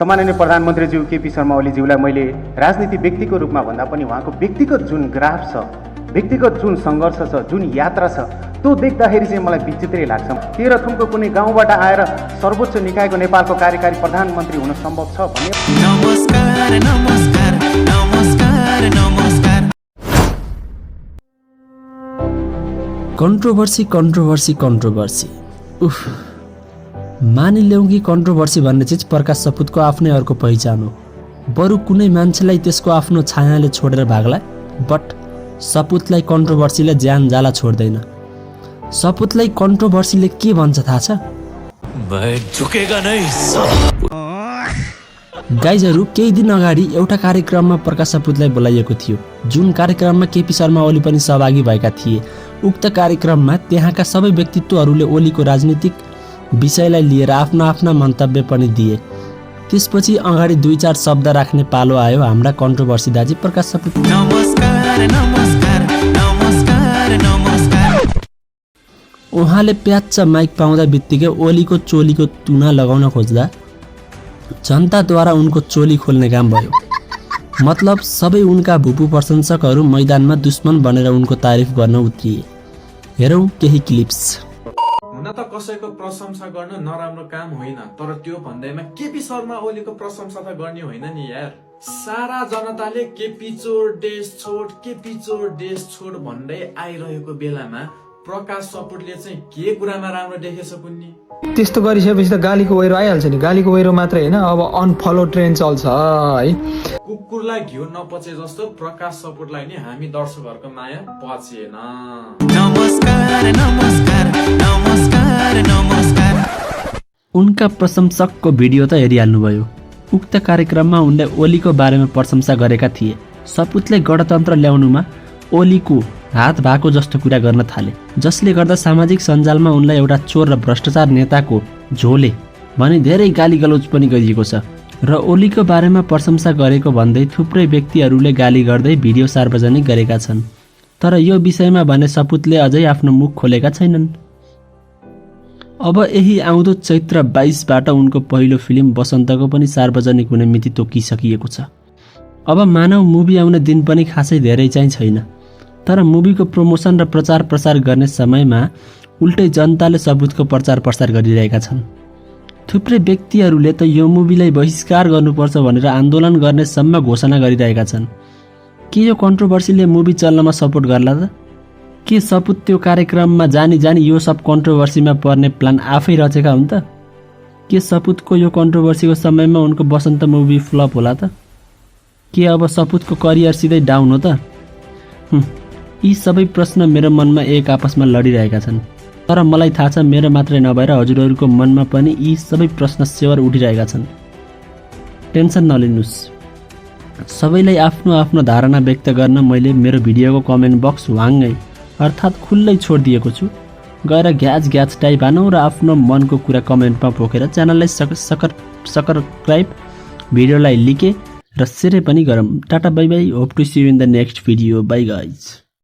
सम्माननीय प्रधानमन्त्रीज्यू केपी शर्मा ओलीज्यूलाई मैले राजनीति व्यक्तिको रूपमा भन्दा पनि उहाँको व्यक्तिगत जुन ग्राफ छ, व्यक्तिगत जुन सङ्घर्ष छ, जुन यात्रा छ, त्यो देख्दाखेरि चाहिँ मलाई विचित्रै लाग्छ। तेह्रथुमको कुनै गाउँबाट आएर सर्वोच्च निकायको नेपालको कार्यकारी प्रधानमन्त्री हुन सम्भव छ भन्ने। नमस्कार नमस्कार नमस्कार नमस्कार। कन्ट्रोभर्सी कन्ट्रोभर्सी कन्ट्रोभर्सी उफ, मानिल्याउँ कि कन्ट्रोभर्सी भन्ने चिज प्रकाश सपुतको आफ्नै अर्को पहिचान हो। बरु कुनै मान्छेलाई त्यसको आफ्नो छायाले छोडेर भाग्ला, बट सपुतलाई कन्ट्रोभर्सीले ज्यान जाला छोड्दैन। सपुतलाई कन्ट्रोभर्सीले के भन्छ थाहा छ? गाइजहरू, केही दिन अगाडि एउटा कार्यक्रममा प्रकाश सपुतलाई बोलाइएको थियो, जुन कार्यक्रममा केपी शर्मा ओली पनि सहभागी भएका थिए। उक्त कार्यक्रममा त्यहाँका सबै व्यक्तित्वहरूले ओलीको राजनीतिक विषयलाई लिएर आफ्ना आफ्ना मन्तव्य पनि दिए। त्यसपछि अगाडि 2-4 शब्द राख्ने पालो आयो हाम्रा कन्ट्रोभर्सी दाजी प्रकाश सपुत। नमस्कार नमस्कार नमस्कार नमस्कार। उहाँले प्याच्च माइक पाउँदा बित्तिकै ओलीको चोलीको तुना लगाउन खोज्दा जनताद्वारा उनको चोली खोल्ने काम भयो। मतलब सबै उनका भुपु प्रशंसकहरू मैदानमा दुश्मन बनेर उनको तारिफ गर्न उत्रिए। हेरौँ केही क्लिप्स। हुन त कसैको प्रशंसा गर्न नराम्रो काम होइन, तर त्यो भन्दैमा केपी शर्मा ओलीको प्रशंसा त गर्ने होइन नि यार। सारा जनताले केपी चोर देश छोड, केपी चोर देश छोड भन्दै आइरहेको बेलामा प्रकाश सपुतले चाहिँ के कुरामा राम्रो देखेछ कुन्नी? त्यस्तो गरिसकेपछि त गालीको वैरो आइहाल्छ नि। गालीको वैरो मात्रै होइन, अब अनफलो ट्रेन्ड चल्छ है। कुकुरलाई घिउ नपचे जस्तो प्रकाश सपुतलाई नि हामी दर्शकहरूको माया पचेन। नमस्कार नमस्कार नमस्कार नमस्कार। उनका प्रशंसकको भिडियो त हेरिहाल्नुभयो। उक्त कार्यक्रममा उनले ओलीको बारेमा प्रशंसा गरेका थिए। सपुतले गणतन्त्र ल्याउनुमा ओलीको हात भएको जस्तो कुरा गर्न थाले, जसले गर्दा सामाजिक सञ्जालमा उनलाई एउटा चोर र भ्रष्टाचार नेताको झोले भनी धेरै गाली गलौज पनि गरिएको छ। र ओलीको बारेमा प्रशंसा गरेको भन्दै थुप्रै व्यक्तिहरूले गाली गर्दै भिडियो सार्वजनिक गरेका छन्। तर यो विषयमा भने सपुतले अझै आफ्नो मुख खोलेका छैनन्। अब यही आउँदो चैत्र 22बाट उनको पहिलो फिल्म बसन्तको पनि सार्वजनिक हुने मिति तोकिसकिएको छ। अब मानव मुभी आउने दिन पनि खासै धेरै चाहिँ छैन। तर मुभीको प्रमोसन र प्रचार प्रसार गर्ने समयमा उल्टै जनताले सपुतको प्रचार प्रसार गरिरहेका छन्। थुप्रै व्यक्तिहरूले त यो मुभीलाई बहिष्कार गर्नुपर्छ भनेर आन्दोलन गर्ने सम्म घोषणा गरिरहेका छन्। के यो कन्ट्रोभर्सीले मुभी चल्नमा सपोर्ट गर्ला त? के सपुत त्यो कार्यक्रममा जानी जानी यो सब कन्ट्रोभर्सीमा पर्ने प्लान आफै रचेका हुन् त? के सपुतको यो कन्ट्रोभर्सीको समयमा उनको बसन्त मुभी फ्लप होला त? के अब सपुतको करियर सिधै डाउन हो त? यी सबै प्रश्न मेरो मनमा एक आपसमा लडिरहेका छन्। तर मलाई थाहा छ मेरो मात्रै नभएर हजुरहरूको मनमा पनि यी सबै प्रश्न सेवर उठिरहेका छन्। टेन्सन नलिनुस्, सबैलाई आफ्नो आफ्नो धारणा व्यक्त गर्न मैले मेरो भिडियोको कमेन्ट बक्स वाङ्गै अर्थात् खुल्लै छोडिदिएको छु। गएर ग्याज टाइप हानौँ र आफ्नो मनको कुरा कमेन्टमा पोखेर च्यानललाई सब्सक्राइब, भिडियोलाई लिके र सेयर पनि गरौँ। Tata bye bye, hope to see you in the next video. Bye guys.